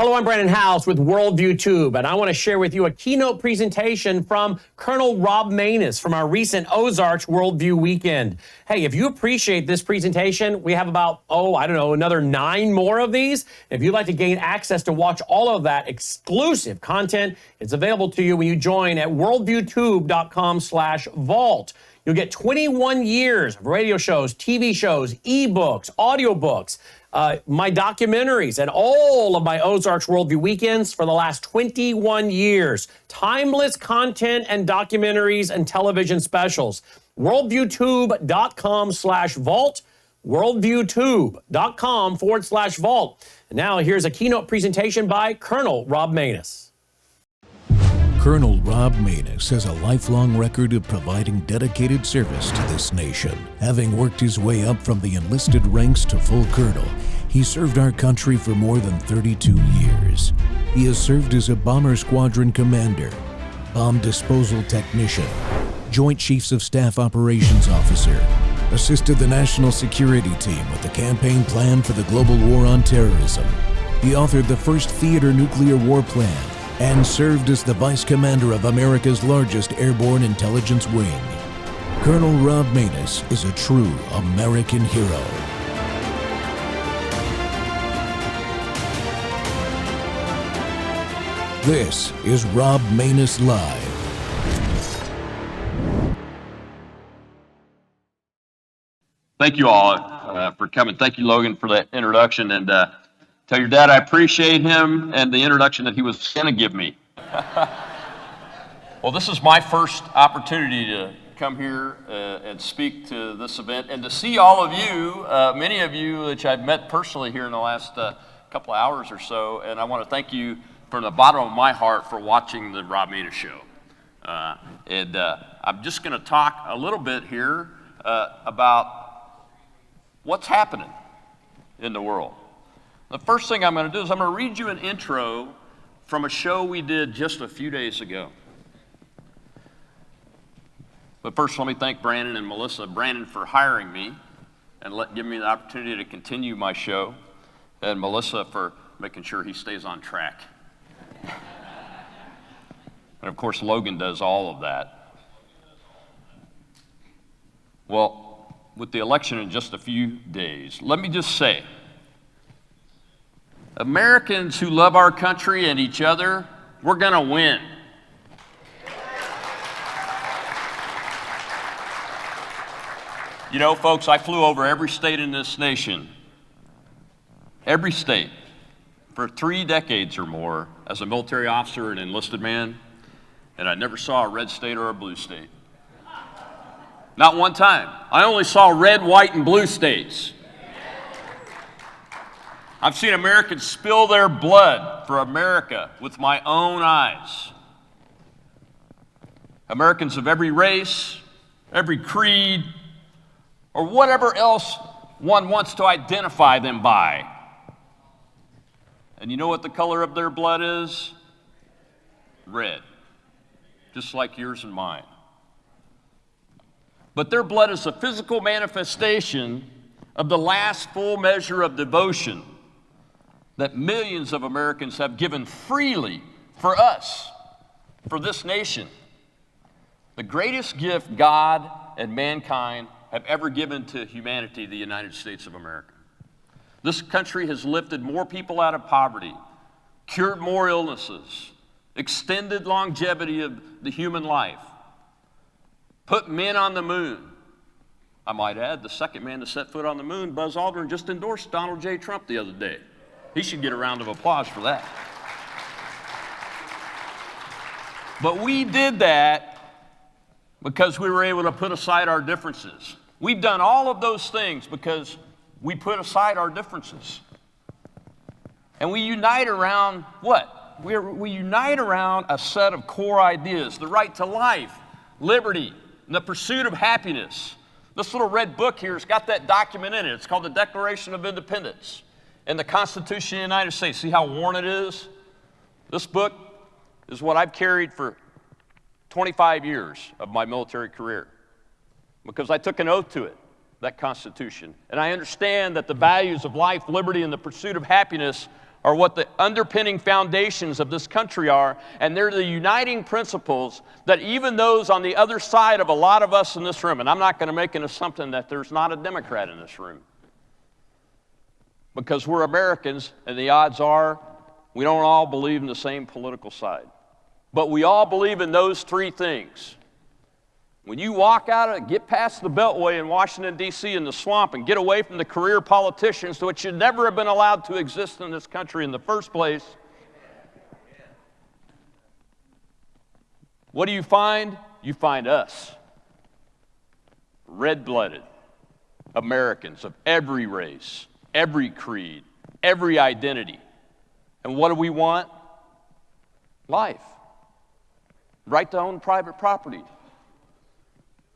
Hello, I'm Brannon Howse with Worldview Tube, and I want to share with you a keynote presentation from Colonel Rob Maness from our recent Ozarks Worldview Weekend. Hey, if you appreciate this presentation, we have about, another 9 more of these. If you'd like to gain access to watch all of that exclusive content, it's available to you when you join at worldviewtube.com/vault. You'll get 21 years of radio shows, TV shows, ebooks, audiobooks, my documentaries, and all of my Ozarks Worldview weekends for the last 21 years. Timeless content and documentaries and television specials. Worldviewtube.com/vault. Worldviewtube.com/vault. And now here's a keynote presentation by Colonel Rob Maness. Colonel Rob Maness has a lifelong record of providing dedicated service to this nation. Having worked his way up from the enlisted ranks to full colonel, he served our country for more than 32 years. He has served as a bomber squadron commander, bomb disposal technician, Joint Chiefs of Staff Operations Officer, assisted the National Security Team with the campaign plan for the global war on terrorism. He authored the first theater nuclear war plan, and served as the Vice Commander of America's largest airborne intelligence wing. Colonel Rob Maness is a true American hero. This is Rob Maness Live. Thank you all for coming. Thank you, Logan, for that introduction, and tell your dad I appreciate him and the introduction that he was going to give me. Well, this is my first opportunity to come here and speak to this event and to see all of you, many of you which I've met personally here in the last couple of hours or so, and I want to thank you from the bottom of my heart for watching the Rob Maness Show. I'm just going to talk a little bit here about what's happening in the world. The first thing I'm going to do is I'm going to read you an intro from a show we did just a few days ago. But first, let me thank Brannon and Melissa. Brannon for hiring me and giving me the opportunity to continue my show, and Melissa for making sure he stays on track. And of course, Logan does all of that. Well, with the election in just a few days, let me just say, Americans who love our country and each other, we're going to win. You know, folks, I flew over every state in this nation, every state, for 3 decades or more as a military officer and enlisted man, and I never saw a red state or a blue state. Not one time. I only saw red, white, and blue states. I've seen Americans spill their blood for America with my own eyes. Americans of every race, every creed, or whatever else one wants to identify them by. And you know what the color of their blood is? Red, just like yours and mine. But their blood is a physical manifestation of the last full measure of devotion that millions of Americans have given freely for us, for this nation. The greatest gift God and mankind have ever given to humanity, the United States of America. This country has lifted more people out of poverty, cured more illnesses, extended longevity of the human life, put men on the moon. I might add, the second man to set foot on the moon, Buzz Aldrin, just endorsed Donald J. Trump the other day. He should get a round of applause for that. But we did that because we were able to put aside our differences. We've done all of those things because we put aside our differences. And we unite around what? We unite around a set of core ideas: the right to life, liberty, and the pursuit of happiness. This little red book here has got that document in it. It's called the Declaration of Independence and the Constitution of the United States. See how worn it is? This book is what I've carried for 25 years of my military career because I took an oath to it, that Constitution. And I understand that the values of life, liberty, and the pursuit of happiness are what the underpinning foundations of this country are, and they're the uniting principles that even those on the other side of a lot of us in this room, and I'm not going to make an assumption that there's not a Democrat in this room, because we're Americans, and the odds are we don't all believe in the same political side. But we all believe in those three things. When you walk out, get past the Beltway in Washington, D.C. in the swamp and get away from the career politicians, which should never have been allowed to exist in this country in the first place, what do you find? You find us, red-blooded Americans of every race, every creed, every identity. And what do we want? Life. Right to own private property.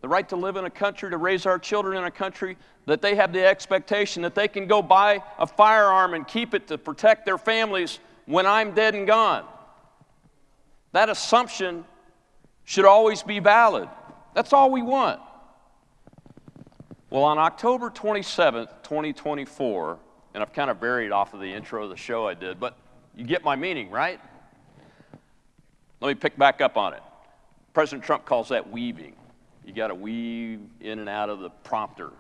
The right to live in a country, to raise our children in a country that they have the expectation that they can go buy a firearm and keep it to protect their families when I'm dead and gone. That assumption should always be valid. That's all we want. Well, on October 27th, 2024, and I've kind of varied off of the intro of the show I did, but you get my meaning, right? Let me pick back up on it. President Trump calls that weaving. You got to weave in and out of the prompter.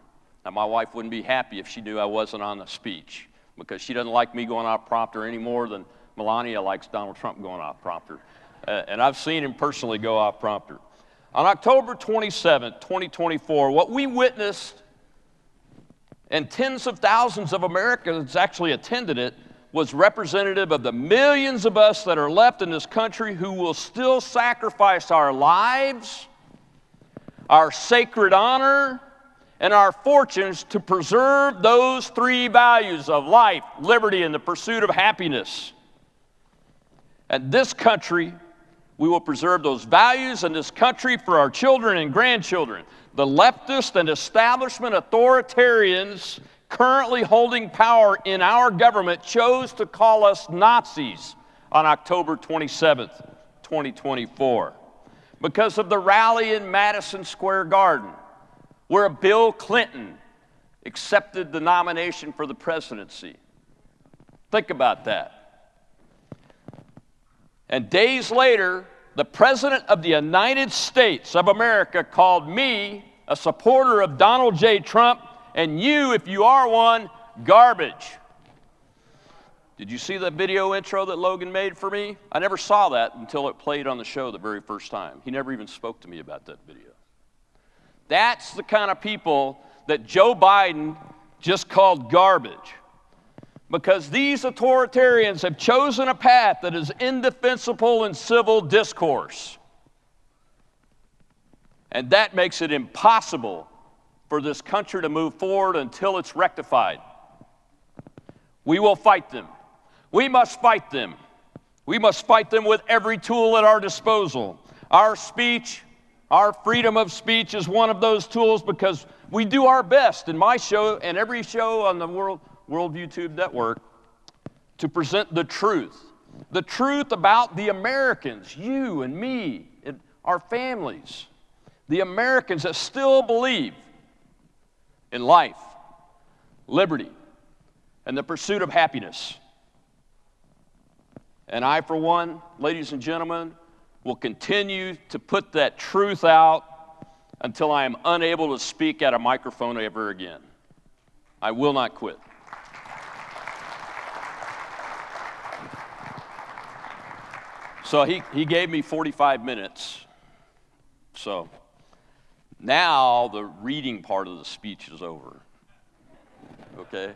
Now, my wife wouldn't be happy if she knew I wasn't on the speech, because she doesn't like me going off prompter any more than Melania likes Donald Trump going off prompter. And I've seen him personally go off prompter. On October 27, 2024, what we witnessed, and tens of thousands of Americans actually attended it, was representative of the millions of us that are left in this country who will still sacrifice our lives, our sacred honor, and our fortunes to preserve those three values of life, liberty, and the pursuit of happiness. And this country, we will preserve those values in this country for our children and grandchildren. The leftist and establishment authoritarians currently holding power in our government chose to call us Nazis on October 27th, 2024, because of the rally in Madison Square Garden, where Bill Clinton accepted the nomination for the presidency. Think about that. And days later, the President of the United States of America called me a supporter of Donald J. Trump, and you, if you are one, garbage. Did you see the video intro that Logan made for me? I never saw that until it played on the show the very first time. He never even spoke to me about that video. That's the kind of people that Joe Biden just called garbage. Because these authoritarians have chosen a path that is indefensible in civil discourse. And that makes it impossible for this country to move forward until it's rectified. We will fight them. We must fight them. We must fight them with every tool at our disposal. Our speech, our freedom of speech is one of those tools, because we do our best in my show and every show on the WVW Network to present the truth about the Americans, you and me, and our families, the Americans that still believe in life, liberty, and the pursuit of happiness. And I, for one, ladies and gentlemen, will continue to put that truth out until I am unable to speak at a microphone ever again. I will not quit. So he gave me 45 minutes. So now the reading part of the speech is over. Okay?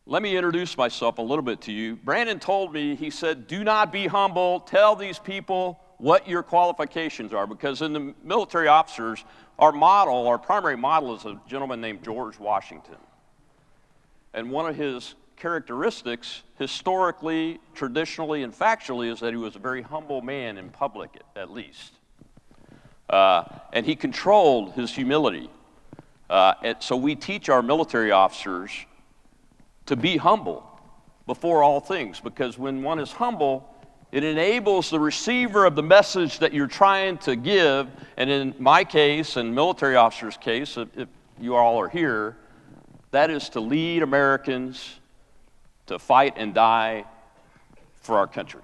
Let me introduce myself a little bit to you. Brannon told me, he said, do not be humble. Tell these people what your qualifications are. Because in the military officers, our primary model is a gentleman named George Washington. And one of his characteristics, historically, traditionally, and factually, is that he was a very humble man in public, at least. And he controlled his humility. And so we teach our military officers to be humble before all things, because when one is humble, it enables the receiver of the message that you're trying to give, and in my case, and military officers' case, if you all are here, That is to lead Americans to fight and die for our country.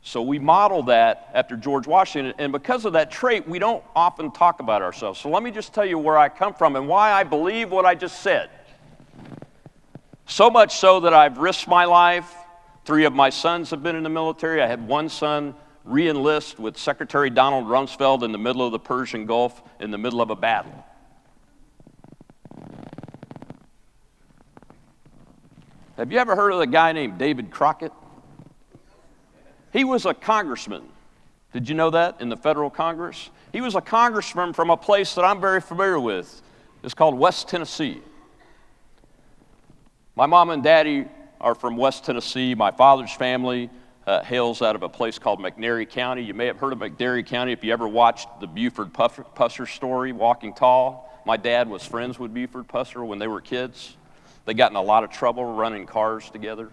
So we model that after George Washington, and because of that trait, we don't often talk about ourselves. So let me just tell you where I come from and why I believe what I just said. So much so that I've risked my life. 3 of my sons have been in the military. I had one son re-enlist with Secretary Donald Rumsfeld in the middle of the Persian Gulf in the middle of a battle. Have you ever heard of a guy named David Crockett? He was a congressman. Did you know that, in the federal Congress? He was a congressman from a place that I'm very familiar with. It's called West Tennessee. My mom and daddy are from West Tennessee. My father's family hails out of a place called McNairy County. You may have heard of McNairy County if you ever watched the Buford Pusser story, Walking Tall. My dad was friends with Buford Pusser when they were kids. They got in a lot of trouble running cars together,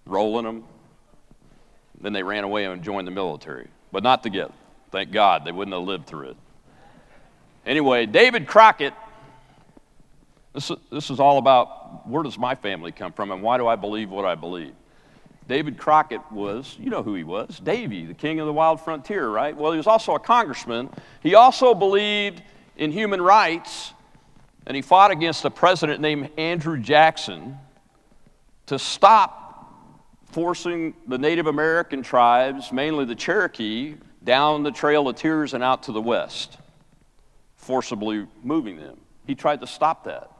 rolling them. Then they ran away and joined the military, but not together. Thank God, they wouldn't have lived through it. Anyway, David Crockett, this is all about where does my family come from and why do I believe what I believe. David Crockett was, you know who he was, Davy, the king of the wild frontier, right? Well, he was also a congressman. He also believed in human rights, and he fought against a president named Andrew Jackson to stop forcing the Native American tribes, mainly the Cherokee, down the Trail of Tears and out to the west, forcibly moving them. He tried to stop that.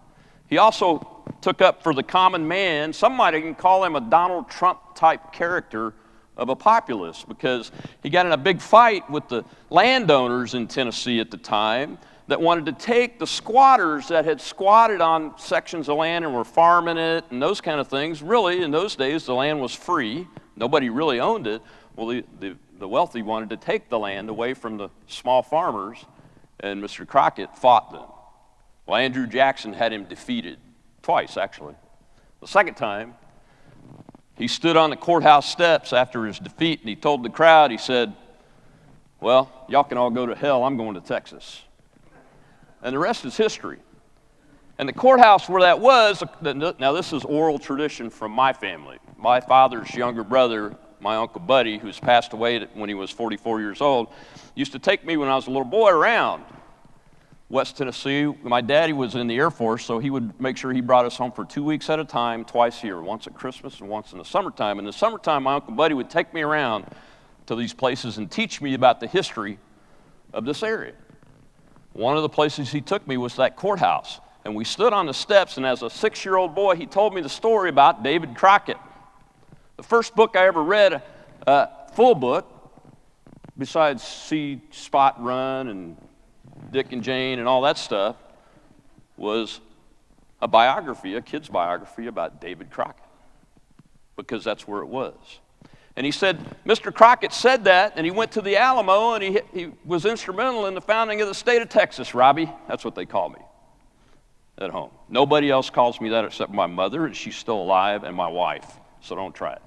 He also took up for the common man. Some might even call him a Donald Trump-type character of a populist because he got in a big fight with the landowners in Tennessee at the time that wanted to take the squatters that had squatted on sections of land and were farming it and those kind of things. Really, in those days, the land was free. Nobody really owned it. Well, the wealthy wanted to take the land away from the small farmers, and Mr. Crockett fought them. Well, Andrew Jackson had him defeated, twice actually. The second time, he stood on the courthouse steps after his defeat and he told the crowd, he said, well, y'all can all go to hell, I'm going to Texas. And the rest is history. And the courthouse where that was, now this is oral tradition from my family. My father's younger brother, my Uncle Buddy, who's passed away when he was 44 years old, used to take me when I was a little boy around West Tennessee. My daddy was in the Air Force, so he would make sure he brought us home for 2 weeks at a time, twice a year, once at Christmas and once in the summertime. In the summertime, my Uncle Buddy would take me around to these places and teach me about the history of this area. One of the places he took me was that courthouse, and we stood on the steps, and as a 6-year-old boy, he told me the story about David Crockett. The first book I ever read, full book, besides See Spot Run and Dick and Jane and all that stuff, was a biography, a kid's biography about David Crockett, because that's where it was. And he said, Mr. Crockett said that, and he went to the Alamo, and he was instrumental in the founding of the state of Texas, Robbie. That's what they call me at home. Nobody else calls me that except my mother, and she's still alive, and my wife, so don't try it.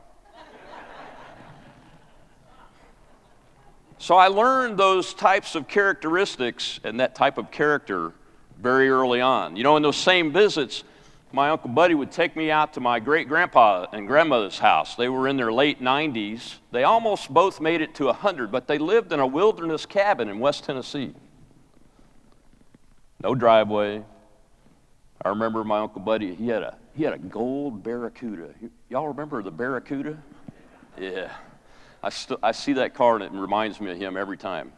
So I learned those types of characteristics and that type of character very early on. You know, in those same visits, my Uncle Buddy would take me out to my great-grandpa and grandmother's house. They were in their late 90s. They almost both made it to 100, but they lived in a wilderness cabin in West Tennessee. No driveway. I remember my Uncle Buddy, he had a gold Barracuda. Y'all remember the Barracuda? Yeah. I see that car and it reminds me of him every time.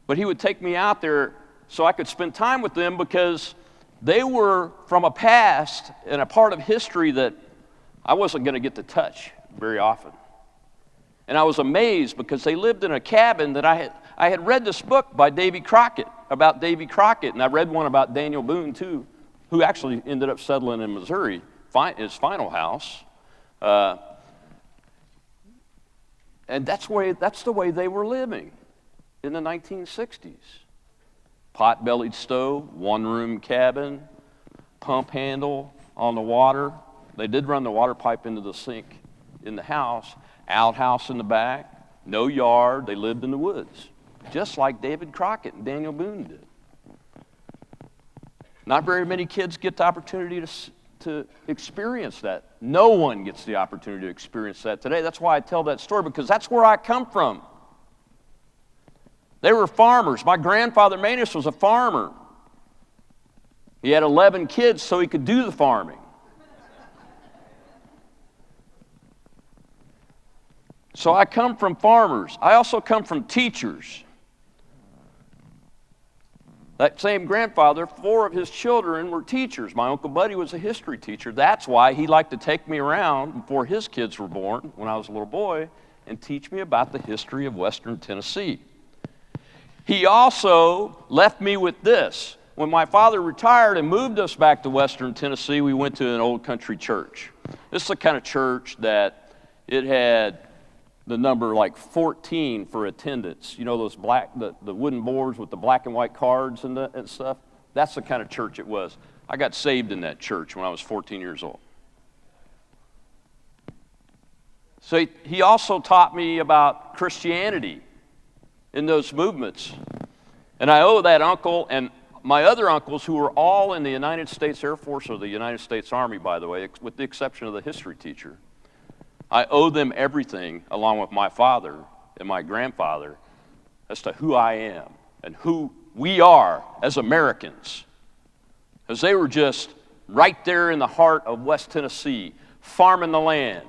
But he would take me out there so I could spend time with them because they were from a past and a part of history that I wasn't going to get to touch very often. And I was amazed because they lived in a cabin that I had read this book by Davy Crockett, about Davy Crockett, and I read one about Daniel Boone too, who actually ended up settling in Missouri, his final house. And that's the way they were living in the 1960s. Pot-bellied stove, one-room cabin, pump handle on the water. They did run the water pipe into the sink in the house, outhouse in the back, no yard. They lived in the woods. just like David Crockett and Daniel Boone did. Not very many kids get the opportunity to experience that. No one gets the opportunity to experience that today. That's why I tell that story, because that's where I come from. They were farmers. My grandfather Maness was a farmer. He had 11 kids so he could do the farming. So I come from farmers. I also come from teachers. That same grandfather, 4 of his children were teachers. My Uncle Buddy was a history teacher. That's why he liked to take me around before his kids were born, when I was a little boy, and teach me about the history of Western Tennessee. He also left me with this. When my father retired and moved us back to Western Tennessee, we went to an old country church. This is the kind of church that it had the number like 14 for attendance. You know those the wooden boards with the black and white cards and stuff? That's the kind of church it was. I got saved in that church when I was 14 years old. So he also taught me about Christianity in those movements. And I owe that uncle and my other uncles, who were all in the United States Air Force or the United States Army, by the way, with the exception of the history teacher, I owe them everything, along with my father and my grandfather, as to who I am and who we are as Americans. Because they were just right there in the heart of West Tennessee, farming the land,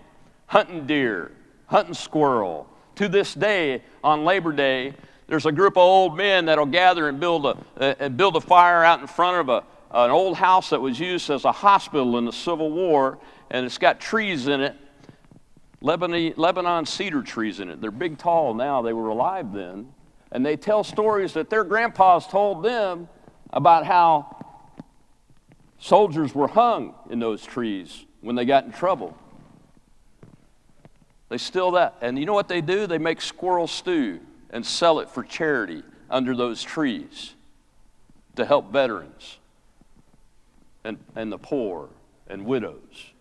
hunting deer, hunting squirrel. To this day, on Labor Day, there's a group of old men that'll gather and build a fire out in front of an old house that was used as a hospital in the Civil War, and it's got trees in it. Lebanon cedar trees in it. They're big, tall now. They were alive then. And they tell stories that their grandpas told them about how soldiers were hung in those trees when they got in trouble. They still that. And you know what they do? They make squirrel stew and sell it for charity under those trees to help veterans and the poor and widows.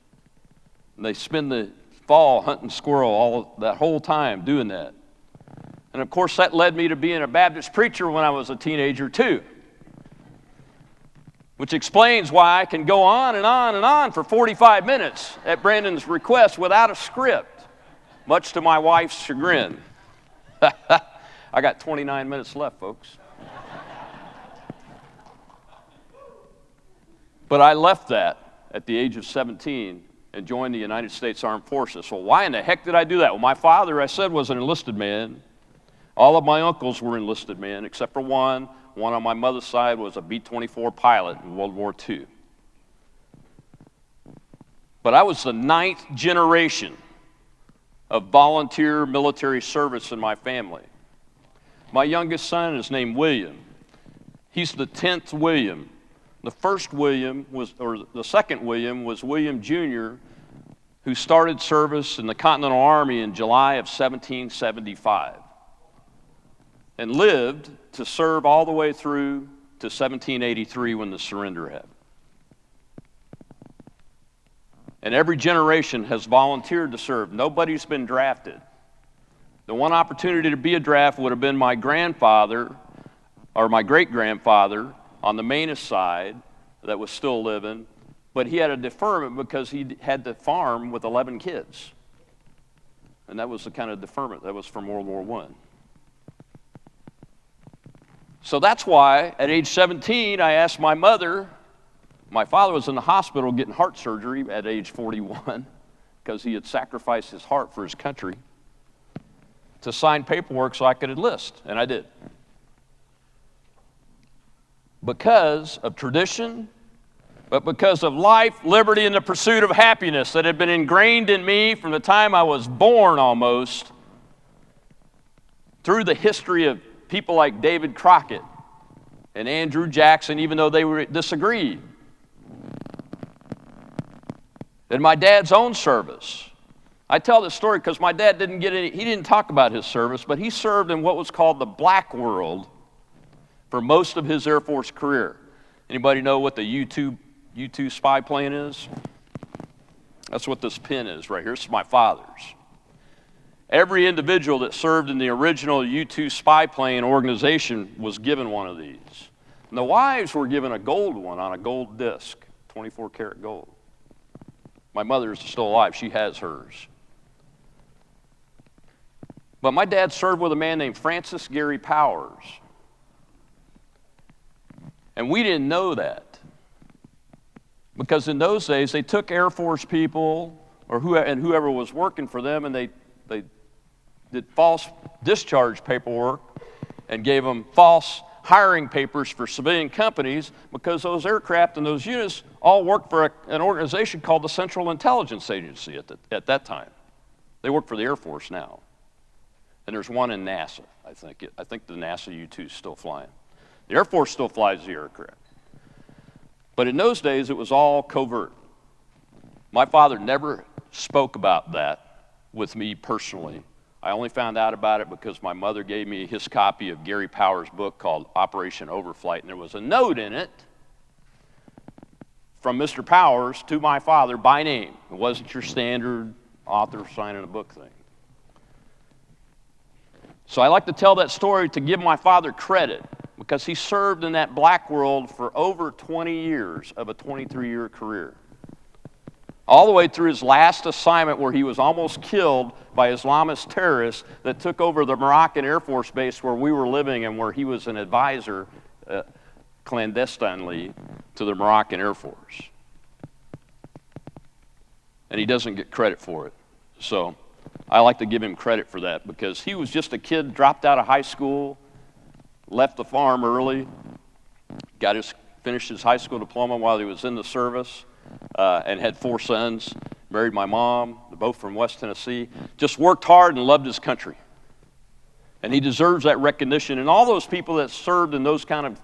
And they spend the fall hunting squirrel that whole time doing that. And of course that led me to being a Baptist preacher when I was a teenager too, which explains why I can go on and on and on for 45 minutes at Brandon's request without a script, much to my wife's chagrin. I got 29 minutes left, folks. But I left that at the age of 17 and joined the United States Armed Forces. Well, why in the heck did I do that? Well, my father, I said, was an enlisted man. All of my uncles were enlisted men, except for one. One on my mother's side was a B-24 pilot in World War II. But I was the 9th generation of volunteer military service in my family. My youngest son is named William. He's the 10th William. The first William was, or the second William was William Jr., who started service in the Continental Army in July of 1775 and lived to serve all the way through to 1783 when the surrender happened. And every generation has volunteered to serve. Nobody's been drafted. The one opportunity to be a draft would have been my grandfather or my great-grandfather on the Maness side that was still living, but he had a deferment because he had to farm with 11 kids. And that was the kind of deferment that was from World War I. So that's why at age 17 I asked my mother, my father was in the hospital getting heart surgery at age 41 because he had sacrificed his heart for his country, to sign paperwork so I could enlist, and I did. Because of tradition, but because of life, liberty, and the pursuit of happiness that had been ingrained in me from the time I was born almost, through the history of people like David Crockett and Andrew Jackson, even though they disagreed. In my dad's own service. I tell this story because my dad he didn't talk about his service, but he served in what was called the black world for most of his Air Force career. Anybody know what the U-2 spy plane is? That's what this pin is right here. This is my father's. Every individual that served in the original U-2 spy plane organization was given one of these. And the wives were given a gold one on a gold disc, 24 karat gold. My mother is still alive. She has hers. But my dad served with a man named Francis Gary Powers. And we didn't know that. Because in those days, they took Air Force people or whoever was working for them, and they did false discharge paperwork and gave them false hiring papers for civilian companies, because those aircraft and those units all worked for an organization called the Central Intelligence Agency at that time. They work for the Air Force now. And there's one in NASA, I think. I think the NASA U-2 is still flying. The Air Force still flies the aircraft. But in those days, it was all covert. My father never spoke about that with me personally. I only found out about it because my mother gave me his copy of Gary Powers' book called Operation Overflight, and there was a note in it from Mr. Powers to my father by name. It wasn't your standard author signing a book thing. So I like to tell that story to give my father credit, because he served in that black world for over 20 years of a 23-year career. All the way through his last assignment, where he was almost killed by Islamist terrorists that took over the Moroccan Air Force Base where we were living, and where he was an advisor clandestinely to the Moroccan Air Force. And he doesn't get credit for it. So I like to give him credit for that, because he was just a kid, dropped out of high school, left the farm early, finished his high school diploma while he was in the service, and had 4 sons, married my mom, both from West Tennessee, just worked hard and loved his country. And he deserves that recognition. And all those people that served in those kind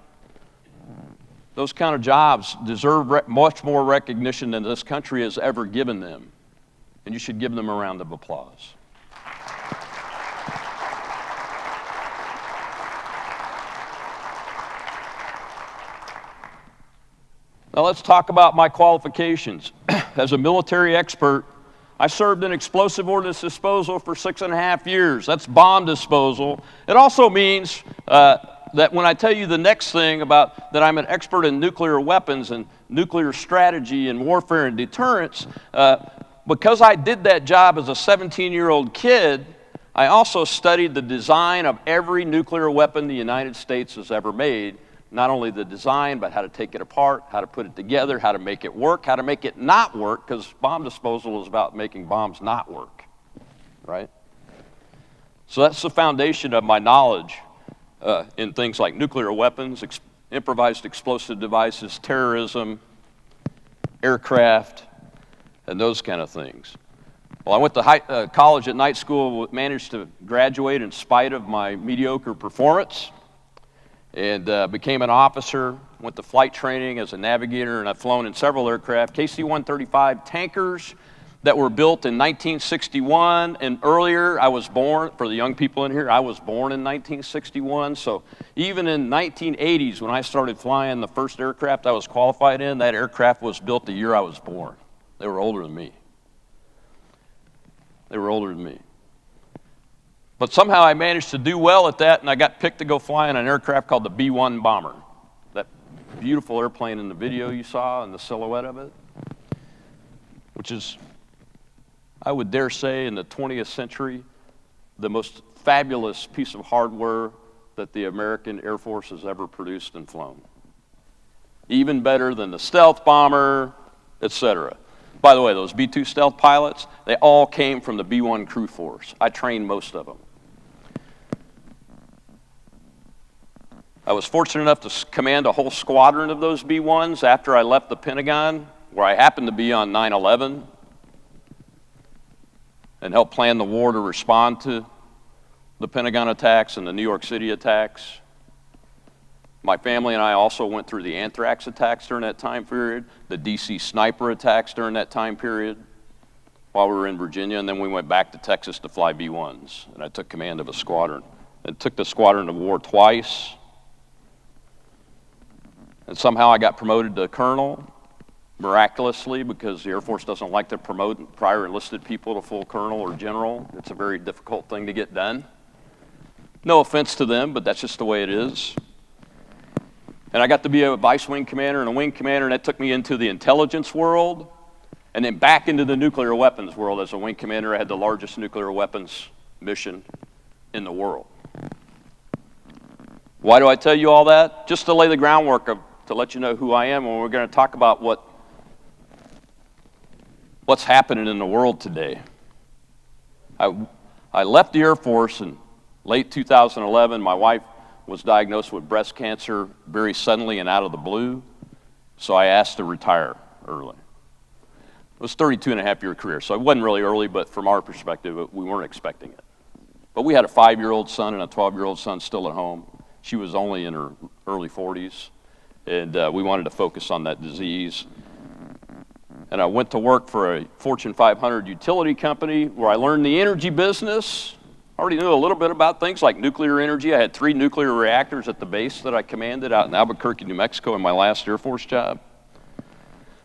of jobs deserve much more recognition than this country has ever given them. And you should give them a round of applause. Now let's talk about my qualifications. As a military expert, I served in explosive ordnance disposal for 6.5 years. That's bomb disposal. It also means that when I tell you the next thing about that I'm an expert in nuclear weapons and nuclear strategy and warfare and deterrence, because I did that job as a 17-year-old kid, I also studied the design of every nuclear weapon the United States has ever made. Not only the design, but how to take it apart, how to put it together, how to make it work, how to make it not work, because bomb disposal is about making bombs not work, right? So that's the foundation of my knowledge in things like nuclear weapons, improvised explosive devices, terrorism, aircraft, and those kind of things. Well, I went to college at night school, managed to graduate in spite of my mediocre performance, and became an officer, went to flight training as a navigator, and I've flown in several aircraft, KC-135 tankers that were built in 1961 and earlier. I was born, for the young people in here, I was born in 1961, so even in 1980s when I started flying the first aircraft I was qualified in, that aircraft was built the year I was born. They were older than me. They were older than me. But somehow I managed to do well at that, and I got picked to go fly in an aircraft called the B-1 bomber. That beautiful airplane in the video you saw and the silhouette of it, which is, I would dare say, in the 20th century, the most fabulous piece of hardware that the American Air Force has ever produced and flown. Even better than the stealth bomber, etc. By the way, those B-2 stealth pilots, they all came from the B-1 crew force. I trained most of them. I was fortunate enough to command a whole squadron of those B-1s after I left the Pentagon, where I happened to be on 9/11, and helped plan the war to respond to the Pentagon attacks and the New York City attacks. My family and I also went through the anthrax attacks during that time period, the DC sniper attacks during that time period while we were in Virginia, and then we went back to Texas to fly B-1s, and I took command of a squadron. I took the squadron to war twice, and somehow I got promoted to colonel, miraculously, because the Air Force doesn't like to promote prior enlisted people to full colonel or general. It's a very difficult thing to get done. No offense to them, but that's just the way it is. And I got to be a vice wing commander and a wing commander, and that took me into the intelligence world, and then back into the nuclear weapons world. As a wing commander, I had the largest nuclear weapons mission in the world. Why do I tell you all that? Just to lay the groundwork to let you know who I am, and we're going to talk about what's happening in the world today. I left the Air Force in late 2011. My wife was diagnosed with breast cancer very suddenly and out of the blue, so I asked to retire early. It was a 32-and-a-half-year career, so it wasn't really early, but from our perspective, we weren't expecting it. But we had a 5-year-old son and a 12-year-old son still at home. She was only in her early 40s, and we wanted to focus on that disease. And I went to work for a Fortune 500 utility company where I learned the energy business. I already knew a little bit about things like nuclear energy. I had 3 nuclear reactors at the base that I commanded out in Albuquerque, New Mexico in my last Air Force job.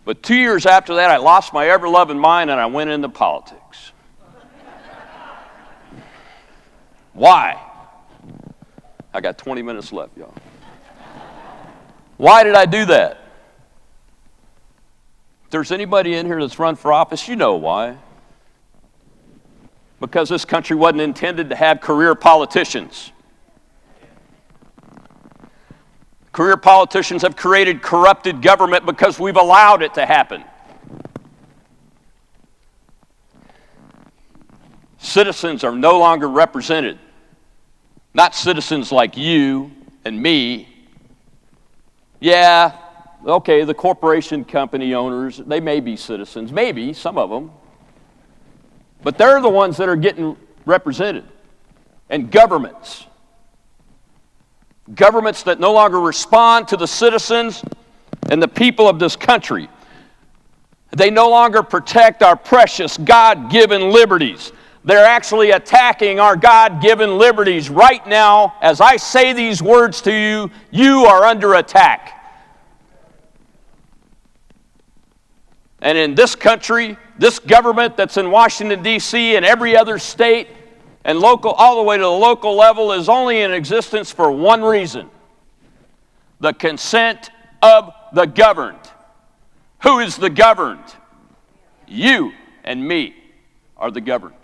But 2 years after that, I lost my ever-loving mind and I went into politics. Why? I got 20 minutes left, y'all. Why did I do that? If there's anybody in here that's run for office, you know why. Because this country wasn't intended to have career politicians. Career politicians have created corrupted government because we've allowed it to happen. Citizens are no longer represented. Not citizens like you and me. Yeah, okay, the corporation company owners, they may be citizens, maybe, some of them. But they're the ones that are getting represented. And governments that no longer respond to the citizens and the people of this country. They no longer protect our precious God-given liberties. They're actually attacking our God-given liberties right now. As I say these words to you, you are under attack. And in this country, this government that's in Washington, D.C. and every other state and local, all the way to the local level, is only in existence for one reason: the consent of the governed. Who is the governed? You and me are the governed.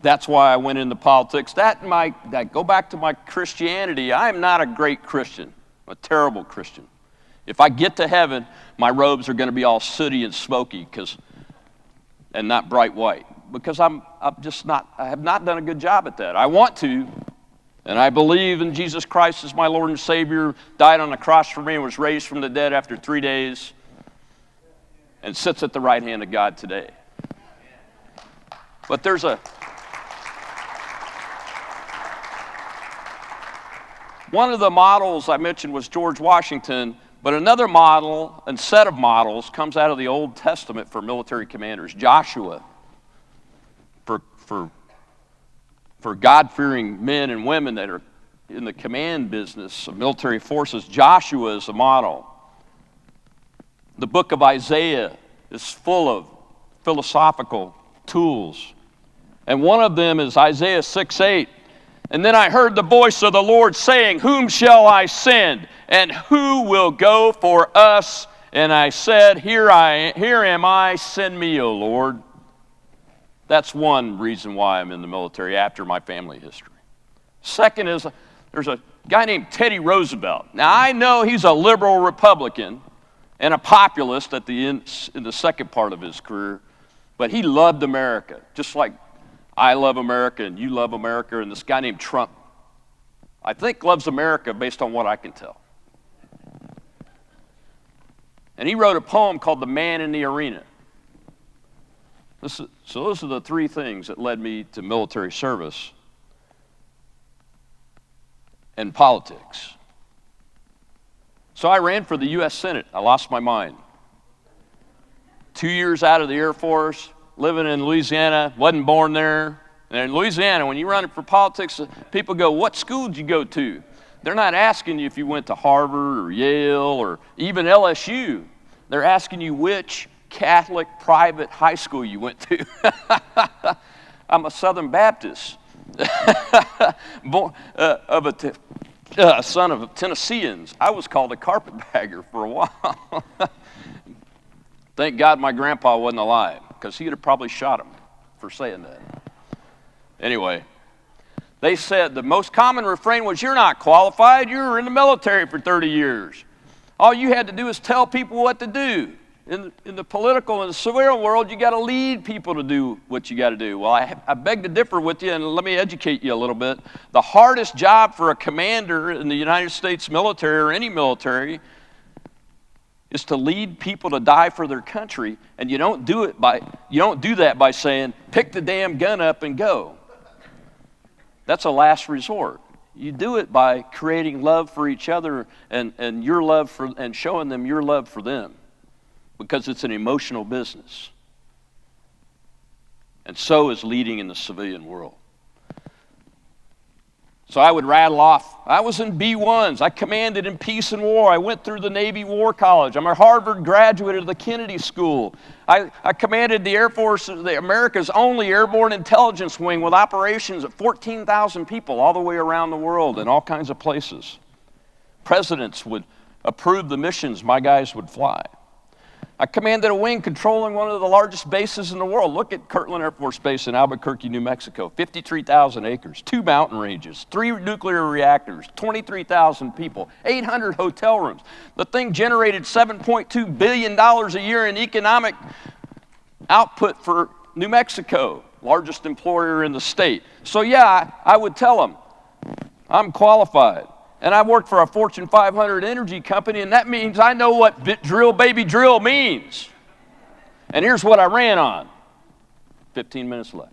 That's why I went into politics. That go back to my Christianity. I am not a great Christian. I'm a terrible Christian. If I get to heaven, my robes are going to be all sooty and smoky and not bright white, because I have not done a good job at that. I want to, and I believe in Jesus Christ as my Lord and Savior, died on the cross for me and was raised from the dead after 3 days, and sits at the right hand of God today. But one of the models I mentioned was George Washington, but another model and set of models comes out of the Old Testament for military commanders. Joshua, for God-fearing men and women that are in the command business of military forces, Joshua is a model. The book of Isaiah is full of philosophical tools. And one of them is Isaiah 6:8. And then I heard the voice of the Lord saying, "Whom shall I send? And who will go for us?" And I said, Here am I, send me, O Lord." That's one reason why I'm in the military after my family history. Second is, there's a guy named Teddy Roosevelt. Now, I know he's a liberal Republican and a populist in the second part of his career, but he loved America, just like I love America and you love America, and this guy named Trump, I think, loves America based on what I can tell. And he wrote a poem called "The Man in the Arena." So those are the 3 things that led me to military service and politics. So I ran for the U.S. Senate. I lost my mind. 2 years out of the Air Force, living in Louisiana, wasn't born there. And in Louisiana, when you run for politics, people go, "What school did you go to?" They're not asking you if you went to Harvard or Yale or even LSU. They're asking you which Catholic private high school you went to. I'm a Southern Baptist, born, son of Tennesseans. I was called a carpetbagger for a while. Thank God my grandpa wasn't alive, because he'd have probably shot him for saying that. Anyway, they said the most common refrain was, "You're not qualified. You were in the military for 30 years. All you had to do is tell people what to do." In the political and the civilian world, you got to lead people to do what you got to do. Well, I beg to differ with you, and let me educate you a little bit. The hardest job for a commander in the United States military or any military is to lead people to die for their country, and you don't do that by saying, "Pick the damn gun up and go." That's a last resort. You do it by creating love for each other and your love for, and showing them your love for them, because it's an emotional business. And so is leading in the civilian world. So I would rattle off. I was in B-1s. I commanded in peace and war. I went through the Navy War College. I'm a Harvard graduate of the Kennedy School. I commanded the Air Force, America's only airborne intelligence wing, with operations of 14,000 people all the way around the world in all kinds of places. Presidents would approve the missions my guys would fly. I commanded a wing controlling one of the largest bases in the world. Look at Kirtland Air Force Base in Albuquerque, New Mexico. 53,000 acres, 2 mountain ranges, 3 nuclear reactors, 23,000 people, 800 hotel rooms. The thing generated $7.2 billion a year in economic output for New Mexico, largest employer in the state. So yeah, I would tell them, I'm qualified. And I worked for a Fortune 500 energy company, and that means I know what drill, baby, drill means. And here's what I ran on. 15 minutes left.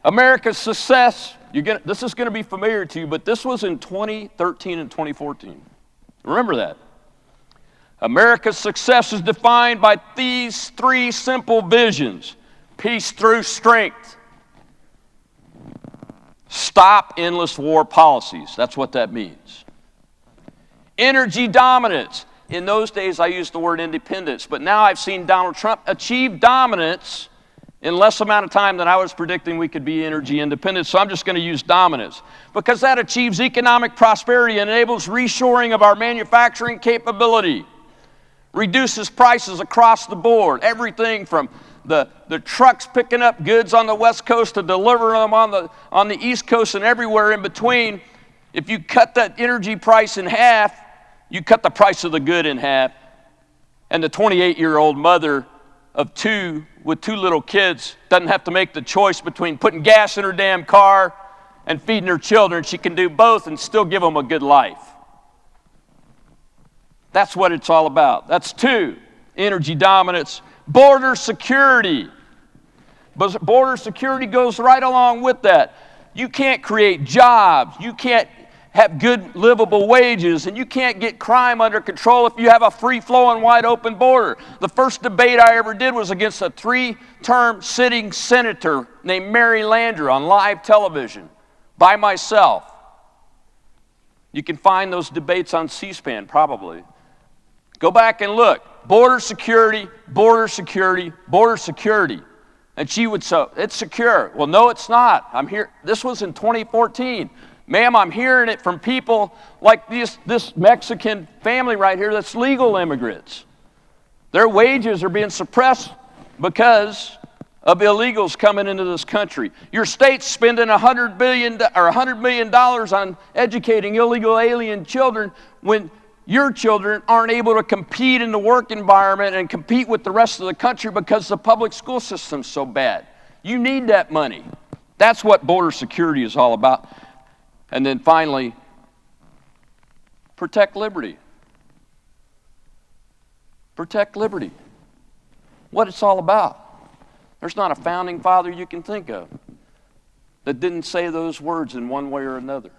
America's success, this is going to be familiar to you, but this was in 2013 and 2014. Remember that. America's success is defined by these 3 simple visions: peace through strength. Stop endless war policies. That's what that means. Energy dominance. In those days, I used the word independence, but now I've seen Donald Trump achieve dominance in less amount of time than I was predicting we could be energy independent, so I'm just going to use dominance, because that achieves economic prosperity and enables reshoring of our manufacturing capability, reduces prices across the board, everything from the trucks picking up goods on the West Coast to deliver them on the East Coast and everywhere in between. If you cut that energy price in half, you cut the price of the good in half. And the 28-year-old mother of 2 with 2 little kids doesn't have to make the choice between putting gas in her damn car and feeding her children. She can do both and still give them a good life. That's what it's all about. That's 2, energy dominance. Border security. But border security goes right along with that. You can't create jobs. You can't have good livable wages, and you can't get crime under control if you have a free-flowing, wide-open border. The first debate I ever did was against a 3-term sitting senator named Mary Landrieu on live television by myself. You can find those debates on C-SPAN, probably. Go back and look. Border security, border security, border security. And she would say, it's secure. Well, no, it's not. I'm here. This was in 2014. Ma'am, I'm hearing it from people like this Mexican family right here that's legal immigrants. Their wages are being suppressed because of illegals coming into this country. Your state's spending $100 million on educating illegal alien children when your children aren't able to compete in the work environment and compete with the rest of the country because the public school system's so bad. You need that money. That's what border security is all about. And then finally, protect liberty. Protect liberty. What it's all about. There's not a founding father you can think of that didn't say those words in one way or another.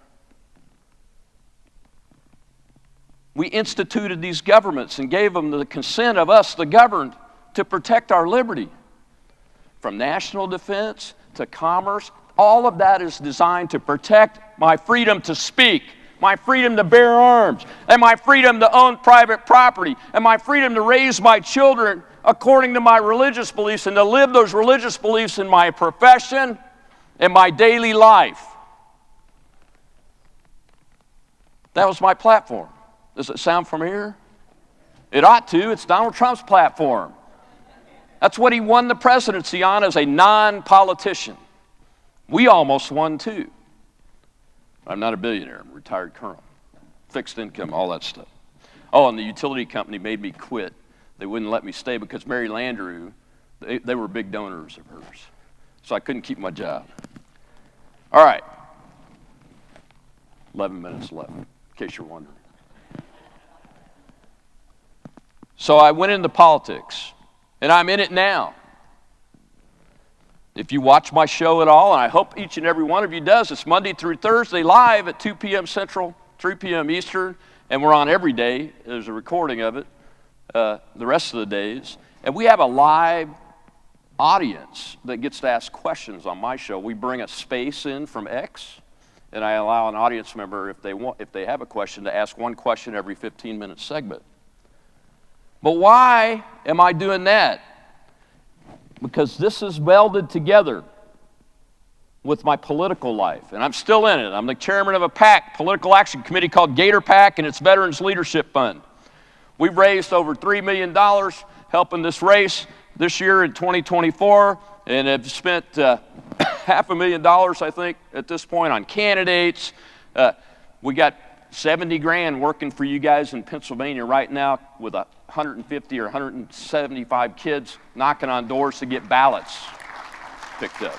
We instituted these governments and gave them the consent of us, the governed, to protect our liberty. From national defense to commerce, all of that is designed to protect my freedom to speak, my freedom to bear arms, and my freedom to own private property, and my freedom to raise my children according to my religious beliefs and to live those religious beliefs in my profession and my daily life. That was my platform. Does it sound familiar? It ought to. It's Donald Trump's platform. That's what he won the presidency on as a non-politician. We almost won too. I'm not a billionaire. I'm a retired colonel. Fixed income, all that stuff. Oh, and the utility company made me quit. They wouldn't let me stay because Mary Landrieu, they were big donors of hers. So I couldn't keep my job. All right. 11 minutes left, in case you're wondering. So I went into politics, and I'm in it now. If you watch my show at all, and I hope each and every one of you does, it's Monday through Thursday live at 2 p.m. Central, 3 p.m. Eastern, and we're on every day. There's a recording of it the rest of the days. And we have a live audience that gets to ask questions on my show. We bring a space in from X, and I allow an audience member, if they have a question, to ask one question every 15-minute segment. But why am I doing that? Because this is welded together with my political life, and I'm still in it. I'm the chairman of a PAC, political action committee called Gator PAC, and it's Veterans Leadership Fund. We've raised over $3 million helping this race this year in 2024, and have spent $500,000, I think, at this point on candidates. We got 70 grand working for you guys in Pennsylvania right now with 150 or 175 kids knocking on doors to get ballots picked up.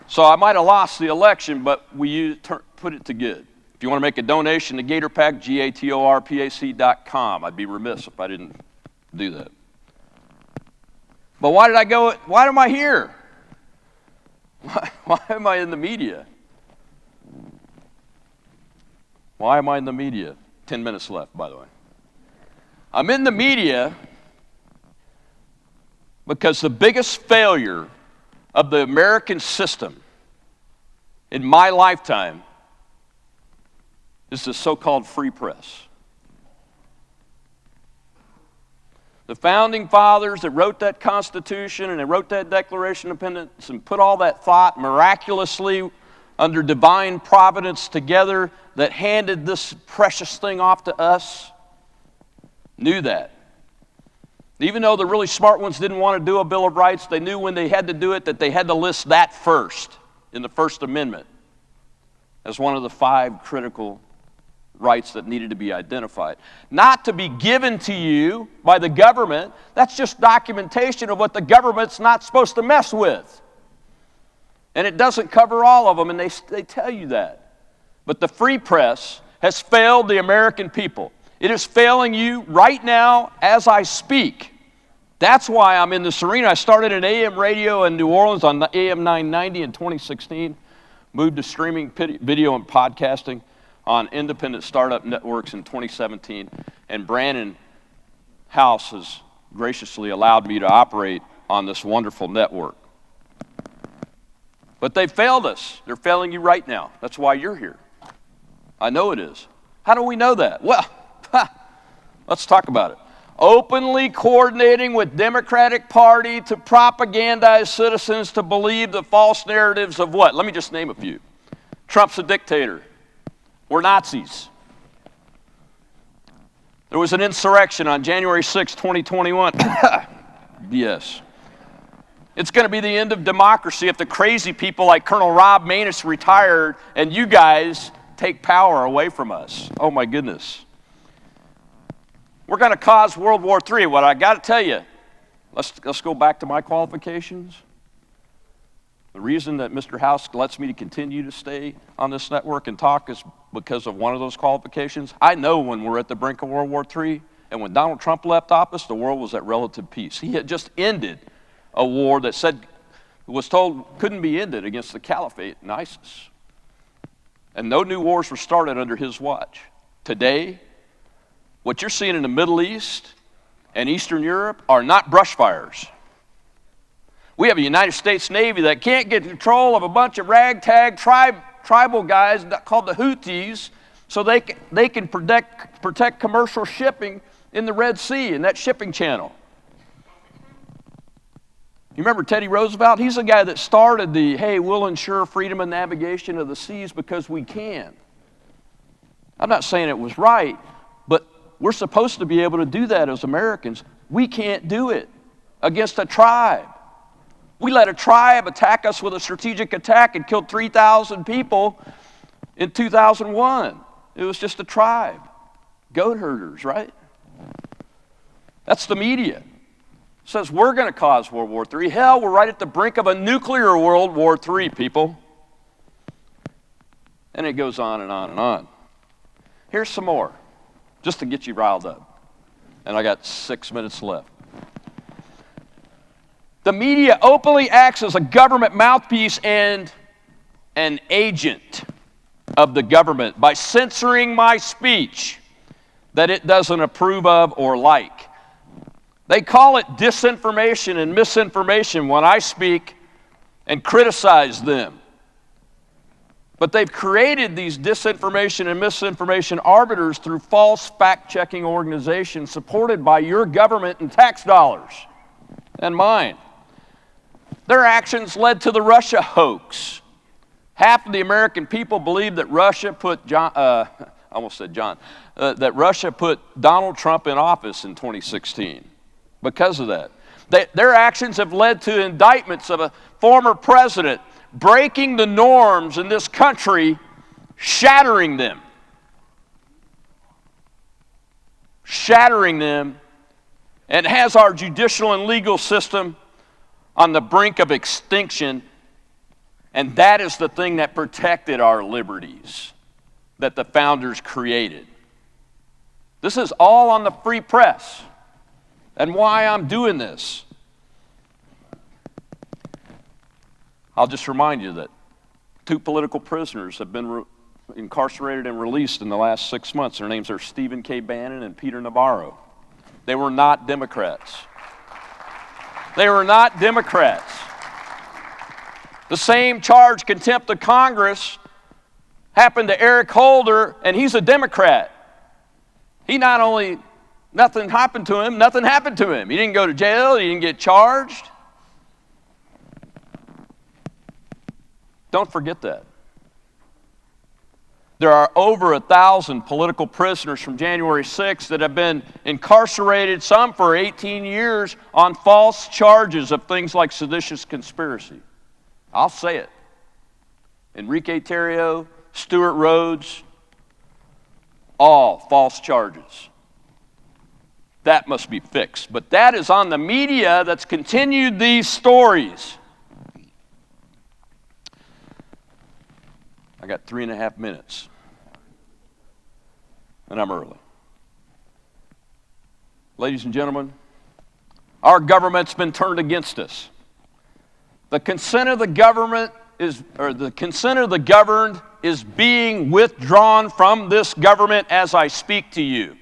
So I might have lost the election, but we put it to good. If you want to make a donation to GatorPAC, GatorPAC.com. I'd be remiss if I didn't do that. But why did I go? Why am I here? Why am I in the media? Why am I in the media? 10 minutes left, by the way. I'm in the media because the biggest failure of the American system in my lifetime is the so-called free press. The founding fathers that wrote that Constitution and they wrote that Declaration of Independence and put all that thought miraculously under divine providence together that handed this precious thing off to us, knew that. Even though the really smart ones didn't want to do a Bill of Rights, they knew when they had to do it that they had to list that first in the First Amendment as one of the 5 critical rights that needed to be identified. Not to be given to you by the government. That's just documentation of what the government's not supposed to mess with. And it doesn't cover all of them, and they tell you that. But the free press has failed the American people. It is failing you right now as I speak. That's why I'm in this arena. I started an AM radio in New Orleans on AM 990 in 2016, moved to streaming video and podcasting on independent startup networks in 2017, and Brannon Howse has graciously allowed me to operate on this wonderful network. But they failed us. They're failing you right now. That's why you're here. I know it is. How do we know that? Well, let's talk about it. Openly coordinating with Democratic Party to propagandize citizens to believe the false narratives of what? Let me just name a few. Trump's a dictator. We're Nazis. There was an insurrection on January 6, 2021. Yes. It's going to be the end of democracy if the crazy people like Colonel Rob Maness retired and you guys take power away from us. Oh my goodness. We're going to cause World War III. What I got to tell you, let's go back to my qualifications. The reason that Mr. Howse lets me to continue to stay on this network and talk is because of one of those qualifications. I know when we're at the brink of World War III, and when Donald Trump left office, the world was at relative peace. He had just ended a war that was told couldn't be ended against the Caliphate and ISIS. And no new wars were started under his watch. Today, what you're seeing in the Middle East and Eastern Europe are not brush fires. We have a United States Navy that can't get control of a bunch of ragtag tribal guys called the Houthis, so they can protect commercial shipping in the Red Sea, in that shipping channel. You remember Teddy Roosevelt? He's the guy that started the, hey, we'll ensure freedom of navigation of the seas because we can. I'm not saying it was right, but we're supposed to be able to do that as Americans. We can't do it against a tribe. We let a tribe attack us with a strategic attack and killed 3,000 people in 2001. It was just a tribe. Goat herders, right? That's the media. It says we're going to cause World War III. Hell, we're right at the brink of a nuclear World War III, people. And it goes on and on and on. Here's some more, just to get you riled up. And I got 6 minutes left. The media openly acts as a government mouthpiece and an agent of the government by censoring my speech that it doesn't approve of or like. They call it disinformation and misinformation when I speak and criticize them. But they've created these disinformation and misinformation arbiters through false fact-checking organizations supported by your government and tax dollars and mine. Their actions led to the Russia hoax. Half of the American people believe that Russia put that Russia put Donald Trump in office in 2016 because of that. Their actions have led to indictments of a former president breaking the norms in this country, shattering them, and has our judicial and legal system on the brink of extinction. And that is the thing that protected our liberties that the founders created. This is all on the free press. And why I'm doing this. I'll just remind you that 2 political prisoners have been incarcerated and released in the last 6 months. Their names are Stephen K. Bannon and Peter Navarro. They were not Democrats. They were not Democrats. The same charge, contempt of Congress, happened to Eric Holder, and he's a Democrat. He not only, nothing happened to him. He didn't go to jail. He didn't get charged. Don't forget that. There are over 1,000 political prisoners from January 6th that have been incarcerated, some for 18 years, on false charges of things like seditious conspiracy. I'll say it. Enrique Tarrio, Stuart Rhodes, all false charges. That must be fixed. But that is on the media that's continued these stories. I got 3.5 minutes. And I'm early. Ladies and gentlemen, our government's been turned against us. The consent of the governed is being withdrawn from this government as I speak to you.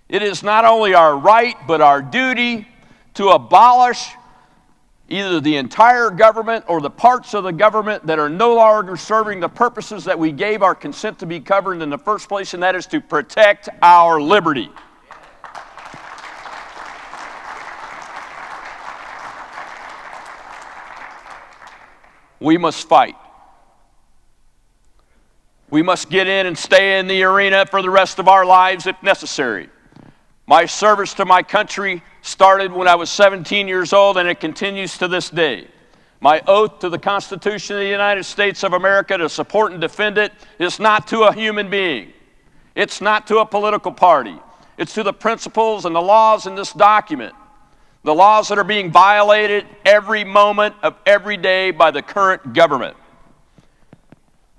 It is not only our right, but our duty to abolish either the entire government or the parts of the government that are no longer serving the purposes that we gave our consent to be covered in the first place, and that is to protect our liberty. We must fight. We must get in and stay in the arena for the rest of our lives if necessary. My service to my country started when I was 17 years old, and it continues to this day. My oath to the Constitution of the United States of America to support and defend it is not to a human being. It's not to a political party. It's to the principles and the laws in this document. The laws that are being violated every moment of every day by the current government.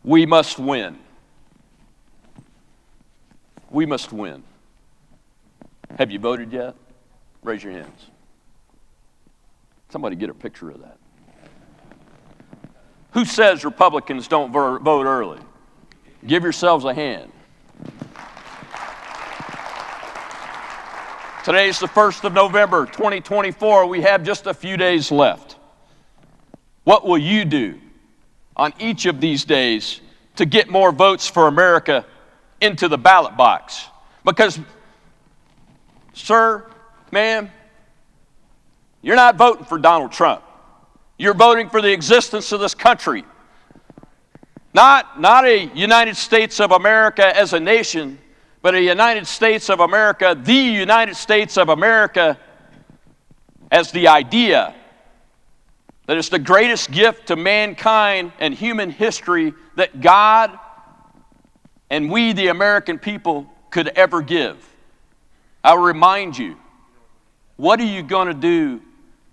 We must win. We must win. Have you voted yet? Raise your hands. Somebody get a picture of that. Who says Republicans don't vote early? Give yourselves a hand. Today's the 1st of November, 2024. We have just a few days left. What will you do on each of these days to get more votes for America into the ballot box? Because, sir, ma'am, you're not voting for Donald Trump. You're voting for the existence of this country. Not a United States of America as a nation, but a United States of America, the United States of America as the idea that it's the greatest gift to mankind and human history that God and we, the American people, could ever give. I'll remind you, what are you going to do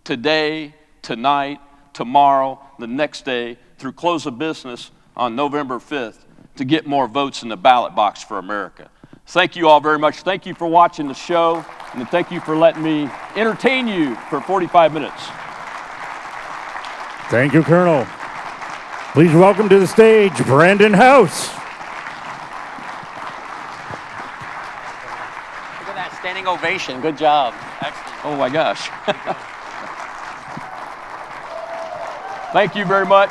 today, tonight, tomorrow, the next day, through close of business on November 5th to get more votes in the ballot box for America? Thank you all very much. Thank you for watching the show, and thank you for letting me entertain you for 45 minutes. Thank you, Colonel. Please welcome to the stage Brannon Howse. Look at that standing ovation. Good job. Excellent. Oh my gosh. Thank you very much.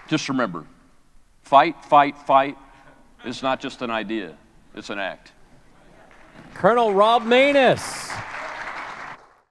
Just remember, fight is not just an idea, it's an act. Colonel Rob Maness.